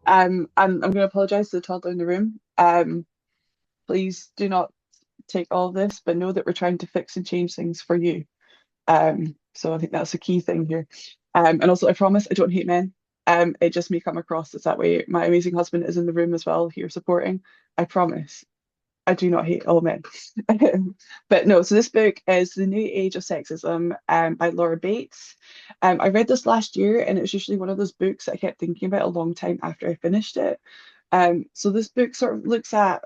I'm going to apologise to the toddler in the room. Please do not take all of this, but know that we're trying to fix and change things for you. So I think that's a key thing here. And also, I promise I don't hate men. It just may come across as that way. My amazing husband is in the room as well, here supporting. I promise. I do not hate all men. But no, so this book is The New Age of Sexism by Laura Bates. I read this last year and it was usually one of those books that I kept thinking about a long time after I finished it. So this book sort of looks at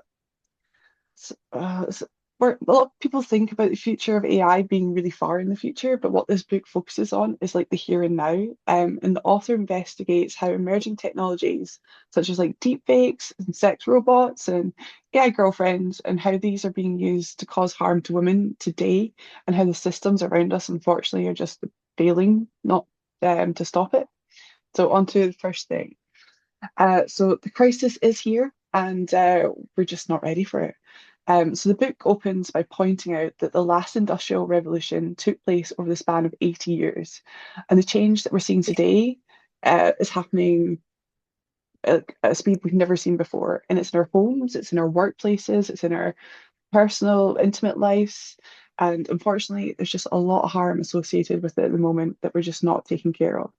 where a lot of people think about the future of AI being really far in the future, but what this book focuses on is like the here and now. And the author investigates how emerging technologies such as like deepfakes and sex robots and AI girlfriends and how these are being used to cause harm to women today, and how the systems around us unfortunately are just failing not to stop it. So on to the first thing. So the crisis is here, and we're just not ready for it. So the book opens by pointing out that the last industrial revolution took place over the span of 80 years, and the change that we're seeing today is happening at a speed we've never seen before. And it's in our homes, it's in our workplaces, it's in our personal, intimate lives. And unfortunately, there's just a lot of harm associated with it at the moment that we're just not taking care of.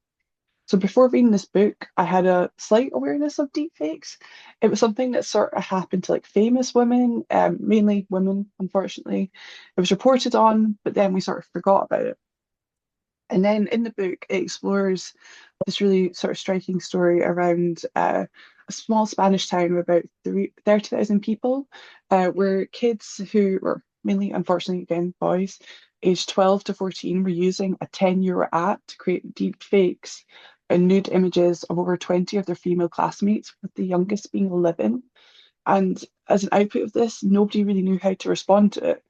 So before reading this book, I had a slight awareness of deepfakes. It was something that sort of happened to like famous women, mainly women, unfortunately. It was reported on, but then we sort of forgot about it. And then in the book, it explores this really sort of striking story around a small Spanish town of about 30,000 people, where kids who were mainly, unfortunately, again, boys, aged 12 to 14, were using a €10 app to create deep fakes and nude images of over 20 of their female classmates, with the youngest being 11. And as an output of this, nobody really knew how to respond to it.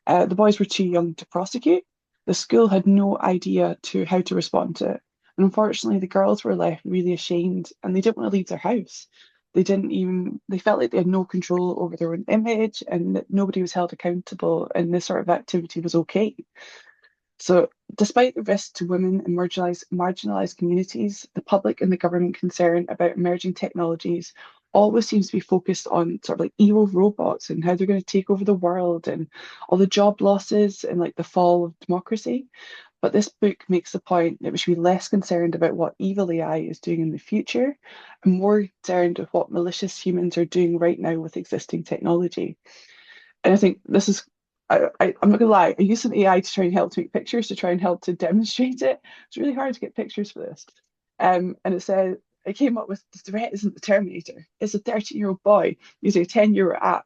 The boys were too young to prosecute. The school had no idea to how to respond to it. And unfortunately, the girls were left really ashamed and they didn't want to leave their house. They felt like they had no control over their own image and that nobody was held accountable and this sort of activity was okay. So, despite the risks to women and marginalised communities, the public and the government concern about emerging technologies always seems to be focused on sort of like evil robots and how they're going to take over the world and all the job losses and like the fall of democracy. But this book makes the point that we should be less concerned about what evil AI is doing in the future and more concerned with what malicious humans are doing right now with existing technology. And I think this is, I'm not gonna lie, I use some AI to try and help to make pictures to try and help to demonstrate it. It's really hard to get pictures for this. And it said, I came up with the threat isn't the Terminator, it's a 13-year-old boy using a €10 app.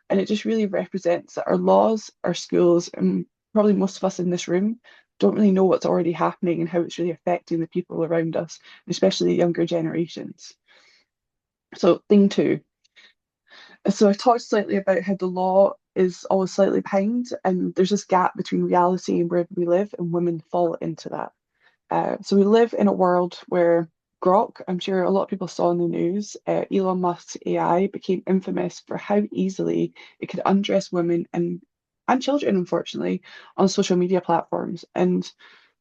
And it just really represents that our laws, our schools, and probably most of us in this room don't really know what's already happening and how it's really affecting the people around us, especially the younger generations. So, thing two, so I've talked slightly about how the law is always slightly behind, and there's this gap between reality and where we live, and women fall into that. So we live in a world where Grok, I'm sure a lot of people saw in the news, Elon Musk's AI became infamous for how easily it could undress women and children, unfortunately, on social media platforms. And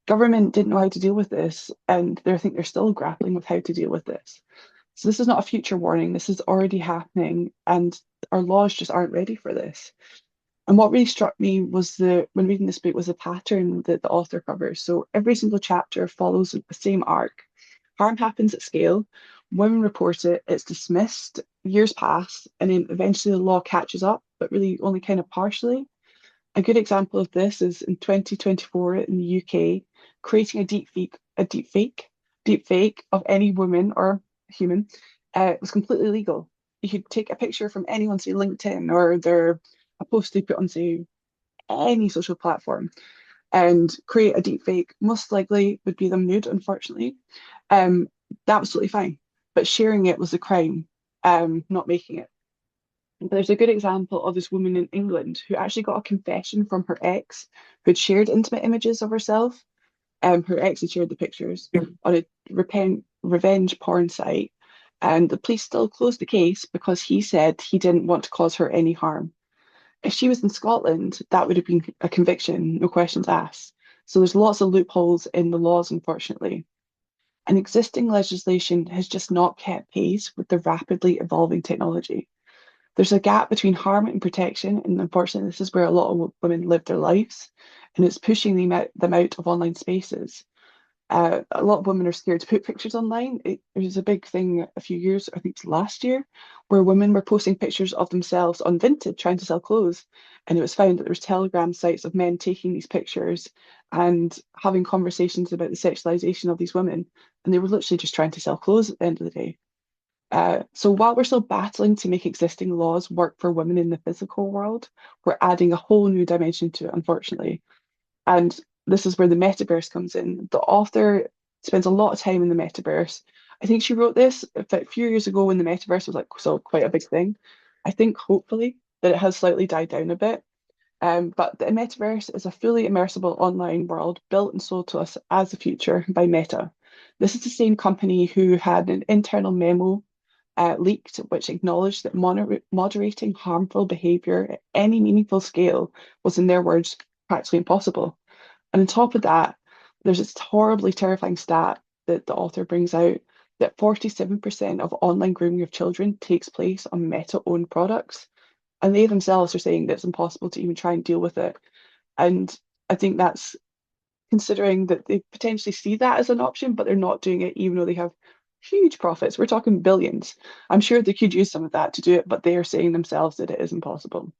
government didn't know how to deal with this, and I think they're still grappling with how to deal with this. So this is not a future warning. This is already happening, and our laws just aren't ready for this. And what really struck me was when reading this book was the pattern that the author covers. So every single chapter follows the same arc. Harm happens at scale, women report it, it's dismissed, years pass, and then eventually the law catches up, but really only kind of partially. A good example of this is in 2024 in the UK, creating deep fake of any woman or human was completely legal. You could take a picture from anyone, say LinkedIn or a post they put on, say, any social platform and create a deep fake. Most likely would be them nude, unfortunately. Um, Absolutely fine. But sharing it was the crime, not making it. But there's a good example of this woman in England who actually got a confession from her ex who'd shared intimate images of herself. Her ex had shared the pictures on a revenge porn site, and the police still closed the case because he said he didn't want to cause her any harm. If she was in Scotland, that would have been a conviction, no questions asked. So there's lots of loopholes in the laws, unfortunately. and existing legislation has just not kept pace with the rapidly evolving technology. There's a gap between harm and protection, and unfortunately, this is where a lot of women live their lives, and it's pushing them out of online spaces. A lot of women are scared to put pictures online. It was a big thing a few years, I think it was last year, where women were posting pictures of themselves on Vinted trying to sell clothes. And it was found that there was Telegram sites of men taking these pictures and having conversations about the sexualization of these women. And they were literally just trying to sell clothes at the end of the day. So while we're still battling to make existing laws work for women in the physical world, we're adding a whole new dimension to it, unfortunately. And this is where the metaverse comes in. The author spends a lot of time in the metaverse. I think she wrote this a few years ago when the metaverse was like so quite a big thing. I think hopefully that it has slightly died down a bit. But the metaverse is a fully immersible online world built and sold to us as the future by Meta. This is the same company who had an internal memo leaked which acknowledged that moderating harmful behaviour at any meaningful scale was, in their words, practically impossible. And on top of that, there's this horribly terrifying stat that the author brings out that 47% of online grooming of children takes place on Meta-owned products. And they themselves are saying that it's impossible to even try and deal with it. And I think that's considering that they potentially see that as an option, but they're not doing it even though they have huge profits. We're talking billions. I'm sure they could use some of that to do it, but they are saying themselves that it is impossible.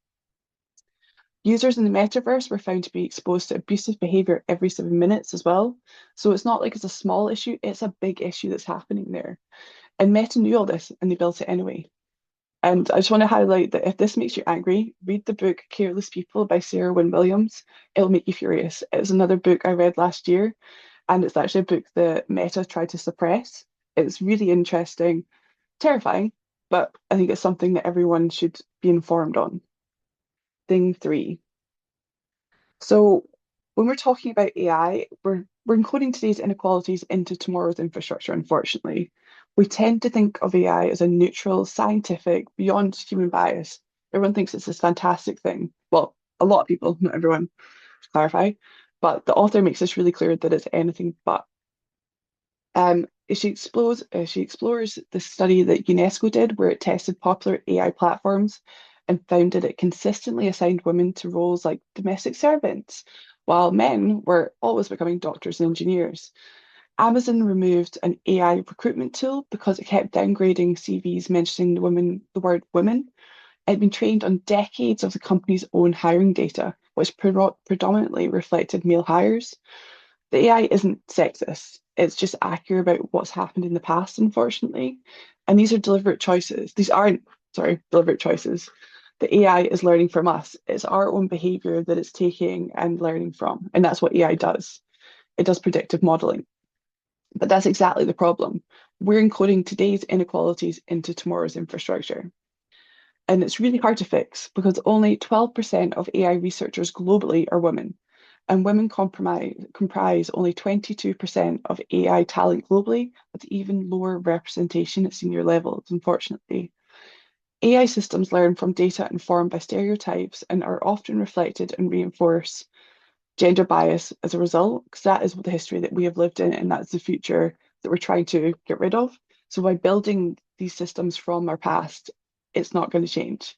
Users in the metaverse were found to be exposed to abusive behavior every 7 minutes as well. So it's not like it's a small issue, it's a big issue that's happening there. And Meta knew all this and they built it anyway. And I just want to highlight that if this makes you angry, read the book Careless People by Sarah Wynne Williams. It'll make you furious. It's another book I read last year, and it's actually a book that Meta tried to suppress. It's really interesting, terrifying, but I think it's something that everyone should be informed on. Thing three. So when we're talking about AI, we're encoding today's inequalities into tomorrow's infrastructure, unfortunately. We tend to think of AI as a neutral, scientific, beyond human bias. Everyone thinks it's this fantastic thing. Well, a lot of people, not everyone, to clarify. But the author makes this really clear that it's anything but. She explores the study that UNESCO did, where it tested popular AI platforms and found that it consistently assigned women to roles like domestic servants, while men were always becoming doctors and engineers. Amazon removed an AI recruitment tool because it kept downgrading CVs mentioning the word women. It had been trained on decades of the company's own hiring data, which predominantly reflected male hires. The AI isn't sexist. It's just accurate about what's happened in the past, unfortunately. And these are deliberate choices. These aren't, sorry, deliberate choices. The AI is learning from us. It's our own behavior that it's taking and learning from. And that's what AI does. It does predictive modeling. But that's exactly the problem. We're encoding today's inequalities into tomorrow's infrastructure. And it's really hard to fix because only 12% of AI researchers globally are women, and women comprise only 22% of AI talent globally, with even lower representation at senior levels, unfortunately. AI systems learn from data informed by stereotypes and are often reflected and reinforce gender bias as a result, because that is the history that we have lived in, and that's the future that we're trying to get rid of. So by building these systems from our past, it's not going to change.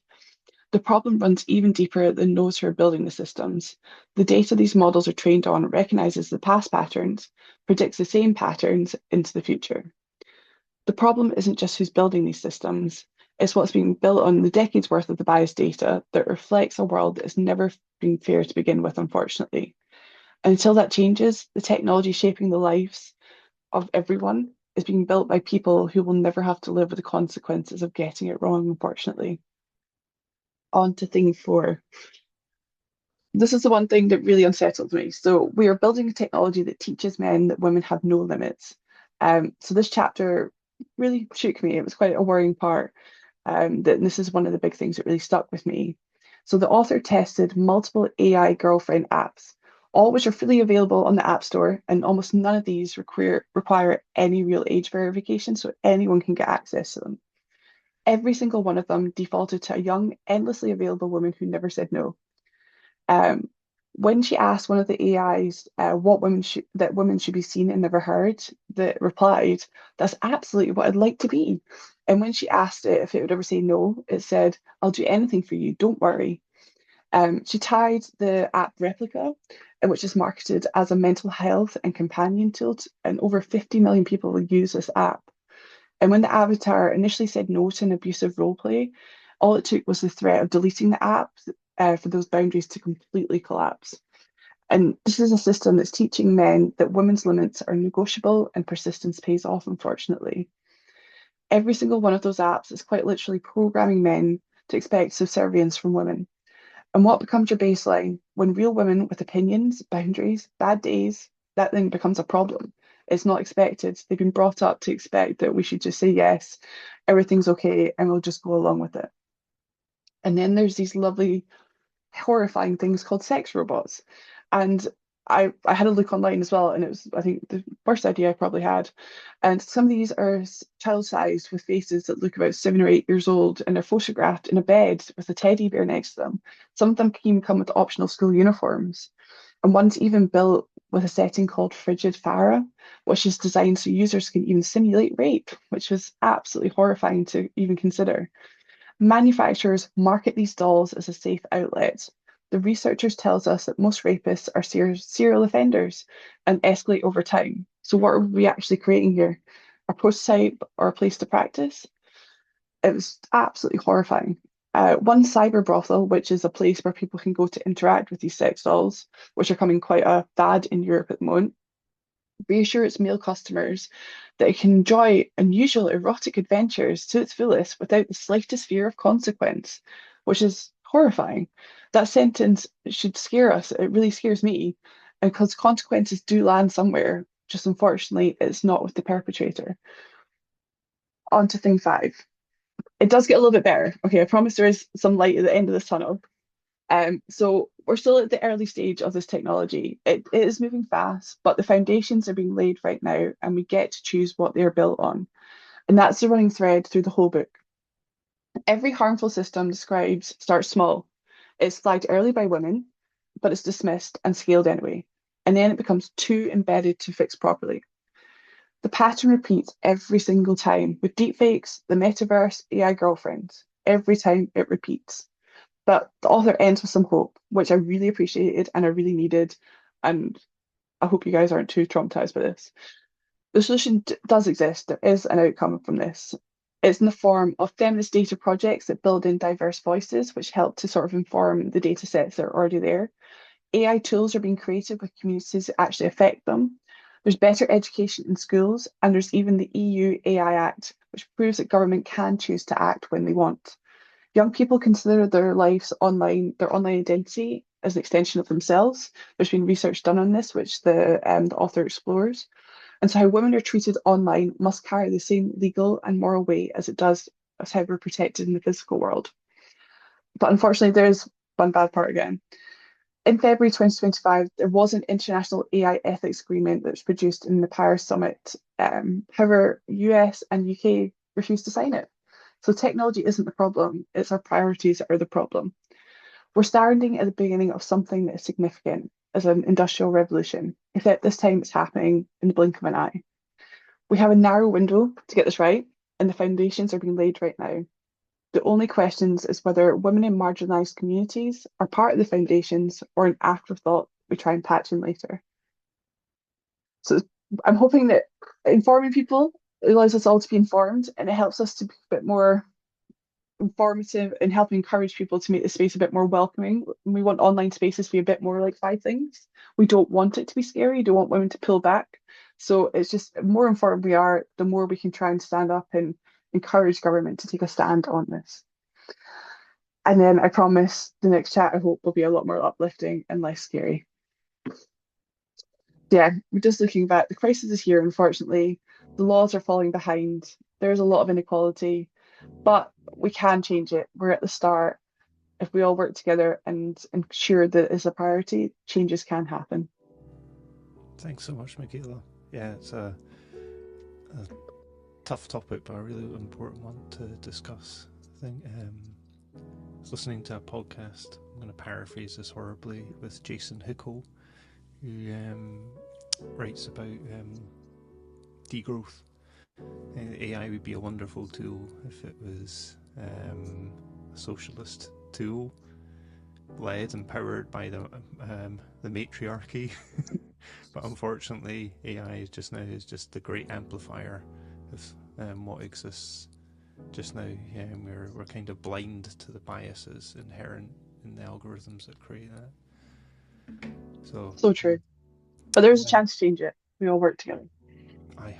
The problem runs even deeper than those who are building the systems. The data these models are trained on recognizes the past patterns, predicts the same patterns into the future. The problem isn't just who's building these systems, it's what's being built on the decades worth of the biased data that reflects a world that has never been fair to begin with, unfortunately. And until that changes, the technology shaping the lives of everyone is being built by people who will never have to live with the consequences of getting it wrong, unfortunately. On to thing four. This is the one thing that really unsettles me. So we are building a technology that teaches men that women have no limits. So this chapter really shook me. It was quite a worrying part. That this is one of the big things that really stuck with me. So the author tested multiple AI girlfriend apps, all which are freely available on the App Store, and almost none of these require any real age verification, so anyone can get access to them. Every single one of them defaulted to a young, endlessly available woman who never said no. Um, When she asked one of the AIs what women should be seen and never heard, that replied, "That's absolutely what I'd like to be." And when she asked it if it would ever say no, it said, "I'll do anything for you, don't worry." She tied the app Replica, which is marketed as a mental health and companion tool, and over 50 million people will use this app. And when the avatar initially said no to an abusive roleplay, all it took was the threat of deleting the app for those boundaries to completely collapse. And this is a system that's teaching men that women's limits are negotiable and persistence pays off, unfortunately. Every single one of those apps is quite literally programming men to expect subservience from women. And what becomes your baseline when real women with opinions, boundaries, bad days, that then becomes a problem. It's not expected. They've been brought up to expect that we should just say yes, everything's okay, and we'll just go along with it. And then there's these lovely horrifying things called sex robots. And I had a look online as well, and it was, I think, the worst idea I probably had. And some of these are child-sized with faces that look about 7 or 8 years old, and they're photographed in a bed with a teddy bear next to them. Some of them can even come with optional school uniforms. And one's even built with a setting called Frigid Farah, which is designed so users can even simulate rape, which was absolutely horrifying to even consider. Manufacturers market these dolls as a safe outlet. The researchers tells us that most rapists are serial offenders and escalate over time. So what are we actually creating here? A prototype or a place to practice? It was absolutely horrifying. One cyber brothel, which is a place where people can go to interact with these sex dolls, which are coming quite a fad in Europe at the moment, reassure its male customers that it can enjoy unusual erotic adventures to its fullest without the slightest fear of consequence, which is horrifying. That sentence should scare us. It really scares me, and because consequences do land somewhere, just unfortunately, it's not with the perpetrator. On to thing five. It does get a little bit better. Okay, I promise there is some light at the end of this tunnel. So we're still at the early stage of this technology. It is moving fast, but the foundations are being laid right now, and we get to choose what they're built on. And that's the running thread through the whole book. Every harmful system described starts small. It's flagged early by women, but it's dismissed and scaled anyway. And then it becomes too embedded to fix properly. The pattern repeats every single time with deepfakes, the metaverse, AI girlfriends. Every time it repeats. But the author ends with some hope, which I really appreciated and I really needed. And I hope you guys aren't too traumatized by this. The solution does exist. There is an outcome from this. It's in the form of feminist data projects that build in diverse voices, which help to sort of inform the data sets that are already there. AI tools are being created with communities that actually affect them. There's better education in schools, and there's even the EU AI Act, which proves that government can choose to act when they want. Young people consider their lives online, their online identity, as an extension of themselves. There's been research done on this, which the author explores. And so, how women are treated online must carry the same legal and moral weight as it does as how we're protected in the physical world. But unfortunately, there's one bad part again. In February 2025, there was an international AI ethics agreement that was produced in the Paris summit. However, US and UK refused to sign it. So technology isn't the problem, it's our priorities that are the problem. We're standing at the beginning of something that is significant as an industrial revolution, except this time it's happening in the blink of an eye. We have a narrow window to get this right, and the foundations are being laid right now. The only questions is whether women in marginalised communities are part of the foundations or an afterthought we try and patch in later. So I'm hoping that informing people allows us all to be informed and it helps us to be a bit more informative and help encourage people to make the space a bit more welcoming. We want online spaces to be a bit more like five things. We don't want it to be scary. We don't want women to pull back. So it's just the more informed we are, the more we can try and stand up and encourage government to take a stand on this. And then I promise the next chat I hope will be a lot more uplifting and less scary. Yeah, we're just looking back. The crisis is here, unfortunately. The laws are falling behind. There's a lot of inequality, but we can change it. We're at the start. If we all work together and ensure that it's a priority, changes can happen. Thanks so much, Michaela. Yeah, it's a tough topic, but a really important one to discuss. I think I was listening to a podcast going to paraphrase this horribly, with Jason Hickel, who writes about degrowth. AI would be a wonderful tool if it was a socialist tool, led and powered by the matriarchy. But unfortunately, AI is just the great amplifier of what exists just now. We're kind of blind to the biases inherent in the algorithms that create that. So So true. But there's a um, chance to change it. We all work together. I